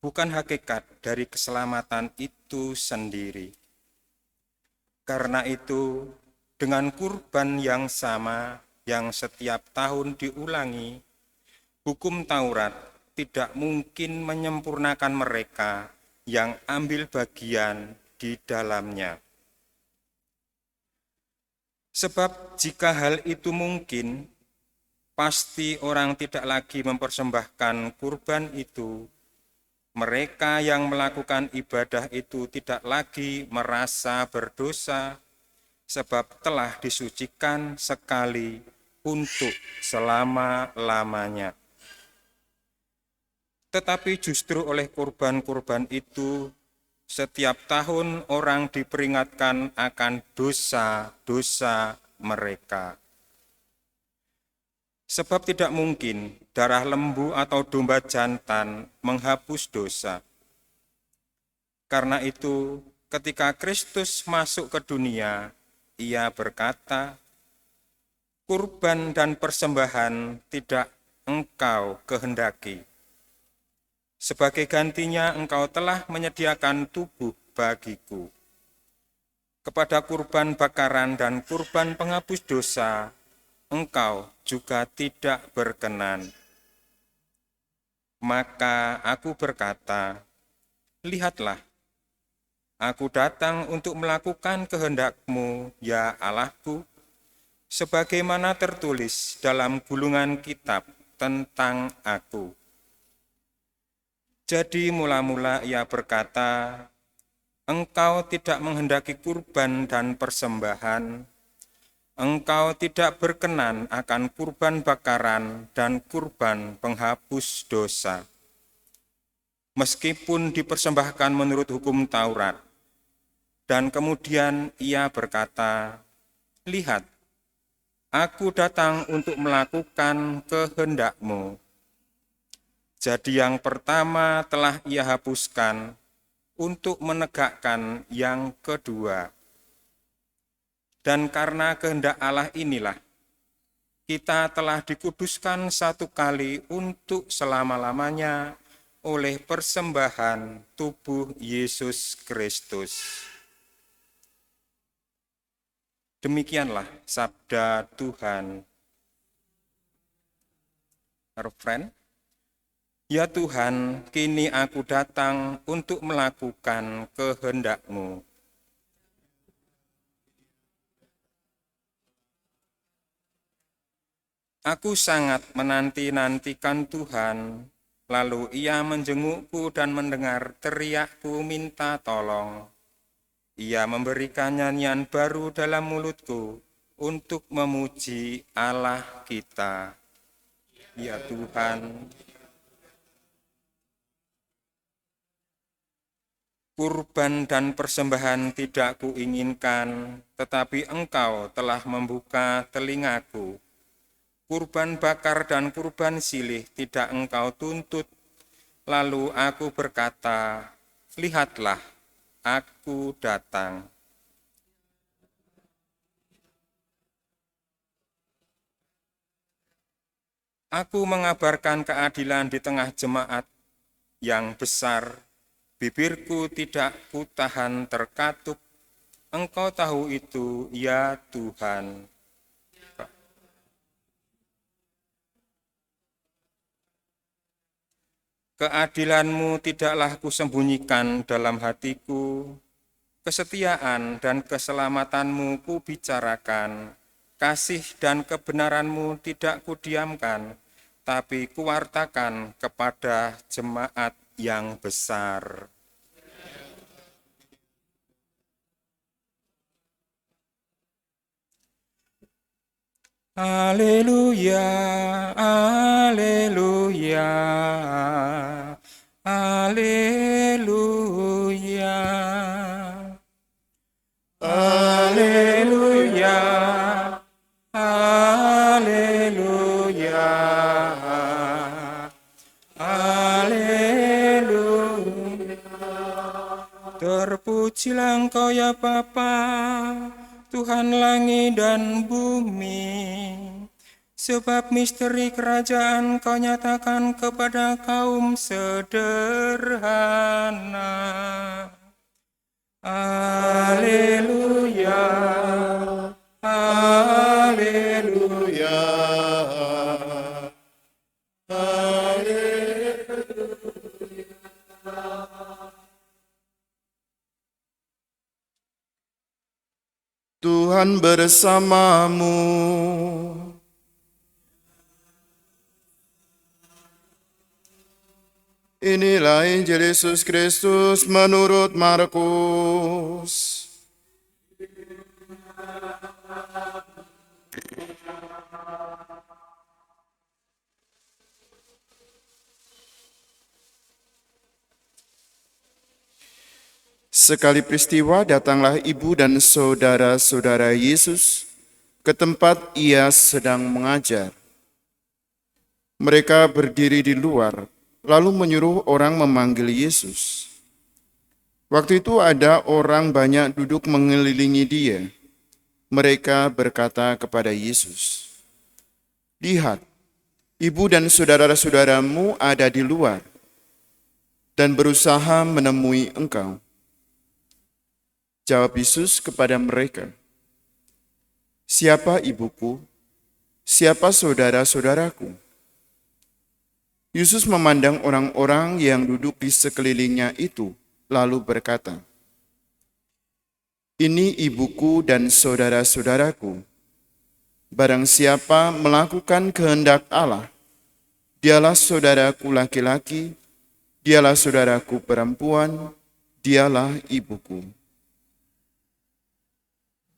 bukan hakikat dari keselamatan itu sendiri. Karena itu, dengan kurban yang sama yang setiap tahun diulangi, hukum Taurat tidak mungkin menyempurnakan mereka yang ambil bagian di dalamnya. Sebab jika hal itu mungkin, pasti orang tidak lagi mempersembahkan kurban itu. Mereka yang melakukan ibadah itu tidak lagi merasa berdosa, sebab telah disucikan sekali untuk selama-lamanya. Tetapi justru oleh kurban-kurban itu, setiap tahun orang diperingatkan akan dosa-dosa mereka. Sebab tidak mungkin darah lembu atau domba jantan menghapus dosa. Karena itu, ketika Kristus masuk ke dunia, Ia berkata, "Kurban dan persembahan tidak engkau kehendaki. Sebagai gantinya engkau telah menyediakan tubuh bagiku. Kepada kurban bakaran dan kurban penghapus dosa, engkau juga tidak berkenan." Maka aku berkata, "Lihatlah, aku datang untuk melakukan kehendak-Mu, ya Allahku, sebagaimana tertulis dalam gulungan kitab tentang aku." Jadi mula-mula ia berkata, "Engkau tidak menghendaki kurban dan persembahan, engkau tidak berkenan akan kurban bakaran dan kurban penghapus dosa." Meskipun dipersembahkan menurut hukum Taurat, dan kemudian ia berkata, "Lihat, aku datang untuk melakukan kehendak-Mu." Jadi yang pertama telah ia hapuskan untuk menegakkan yang kedua. Dan karena kehendak Allah inilah, kita telah dikuduskan satu kali untuk selama-lamanya oleh persembahan tubuh Yesus Kristus. Demikianlah sabda Tuhan. Refren, "Ya Tuhan, kini aku datang untuk melakukan kehendak-Mu." Aku sangat menanti-nantikan Tuhan, lalu Ia menjengukku dan mendengar teriakku minta tolong. Ia memberikan nyanyian baru dalam mulutku untuk memuji Allah kita. Ya Tuhan, kurban dan persembahan tidak kuinginkan, tetapi Engkau telah membuka telingaku. Kurban bakar dan kurban silih tidak Engkau tuntut. Lalu aku berkata, "Lihatlah, aku datang." Aku mengabarkan keadilan di tengah jemaat yang besar. Bibirku tidak kutahan terkatup. Engkau tahu itu, ya Tuhan. Keadilan-Mu tidaklah kusembunyikan dalam hatiku. Kesetiaan dan keselamatan-Mu kubicarakan. Kasih dan kebenaran-Mu tidak kudiamkan, tapi kuwartakan kepada jemaat yang besar. Haleluya, haleluya, haleluya, haleluya, haleluya, haleluya. Terpujilah Engkau ya Bapa, Tuhan langit dan bumi. Sebab misteri kerajaan kau nyatakan kepada kaum sederhana. Haleluya, haleluya, Tuhan bersamamu. Inilah Injil Yesus Kristus menurut Markus. Sekali peristiwa datanglah ibu dan saudara-saudara Yesus ke tempat ia sedang mengajar. Mereka berdiri di luar, lalu menyuruh orang memanggil Yesus. Waktu itu ada orang banyak duduk mengelilingi dia. Mereka berkata kepada Yesus, "Lihat, ibu dan saudara-saudaramu ada di luar dan berusaha menemui engkau." Jawab Yesus kepada mereka, "Siapa ibuku? Siapa saudara-saudaraku?" Yesus memandang orang-orang yang duduk di sekelilingnya itu, lalu berkata, "Ini ibuku dan saudara-saudaraku. Barang siapa melakukan kehendak Allah, dialah saudaraku laki-laki, dialah saudaraku perempuan, dialah ibuku."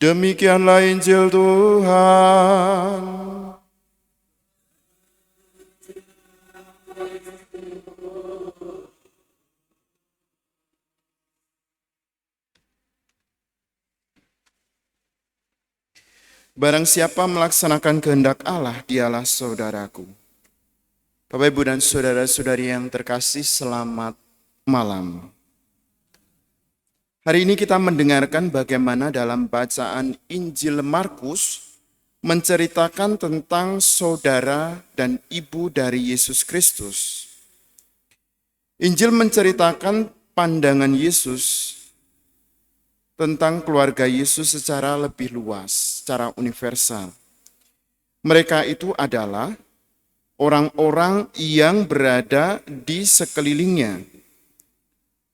Demikianlah Injil Tuhan. Barang siapa melaksanakan kehendak Allah, dialah saudaraku. Bapak, Ibu, dan saudara-saudari yang terkasih, selamat malam. Hari ini kita mendengarkan bagaimana dalam bacaan Injil Markus menceritakan tentang saudara dan ibu dari Yesus Kristus. Injil menceritakan pandangan Yesus tentang keluarga Yesus secara lebih luas, secara universal. Mereka itu adalah orang-orang yang berada di sekelilingnya.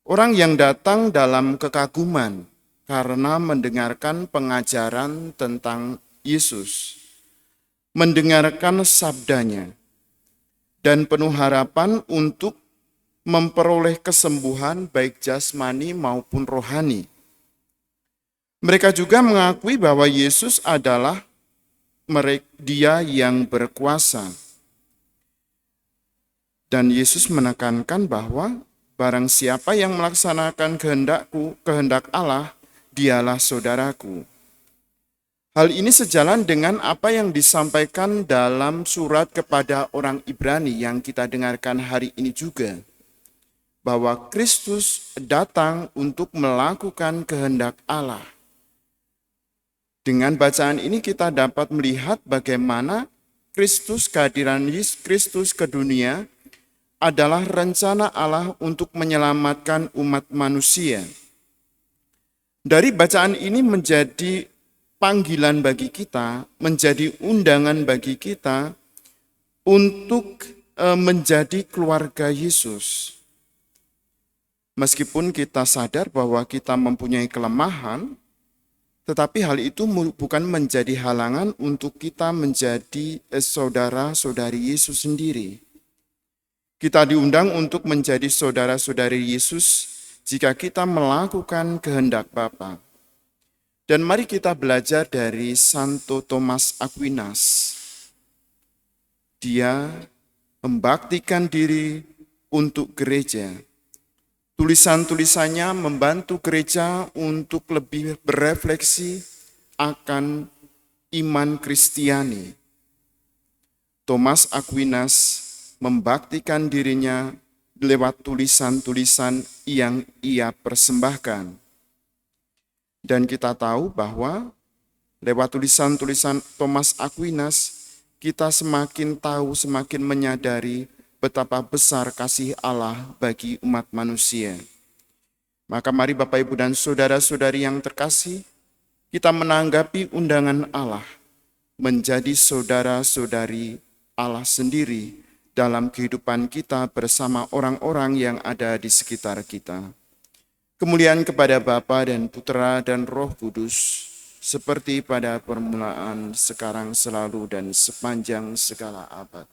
Orang yang datang dalam kekaguman karena mendengarkan pengajaran tentang Yesus, mendengarkan sabdanya, dan penuh harapan untuk memperoleh kesembuhan baik jasmani maupun rohani. Mereka juga mengakui bahwa Yesus adalah Dia yang berkuasa. Dan Yesus menekankan bahwa barang siapa yang melaksanakan kehendak Allah, dialah saudaraku. Hal ini sejalan dengan apa yang disampaikan dalam surat kepada orang Ibrani yang kita dengarkan hari ini juga. Bahwa Kristus datang untuk melakukan kehendak Allah. Dengan bacaan ini kita dapat melihat bagaimana kehadiran Kristus ke dunia adalah rencana Allah untuk menyelamatkan umat manusia. Dari bacaan ini menjadi panggilan bagi kita, menjadi undangan bagi kita untuk menjadi keluarga Yesus. Meskipun kita sadar bahwa kita mempunyai kelemahan, tetapi hal itu bukan menjadi halangan untuk kita menjadi saudara-saudari Yesus sendiri. Kita diundang untuk menjadi saudara-saudari Yesus jika kita melakukan kehendak Bapa. Dan mari kita belajar dari Santo Thomas Aquinas. Dia membaktikan diri untuk gereja. Tulisan-tulisannya membantu gereja untuk lebih berefleksi akan iman Kristiani. Thomas Aquinas membaktikan dirinya lewat tulisan-tulisan yang ia persembahkan. Dan kita tahu bahwa lewat tulisan-tulisan Thomas Aquinas, kita semakin tahu, semakin menyadari betapa besar kasih Allah bagi umat manusia. Maka mari Bapak, Ibu, dan saudara-saudari yang terkasih, kita menanggapi undangan Allah menjadi saudara-saudari Allah sendiri dalam kehidupan kita bersama orang-orang yang ada di sekitar kita. Kemuliaan kepada Bapa dan Putra dan Roh Kudus, seperti pada permulaan, sekarang, selalu, dan sepanjang segala abad.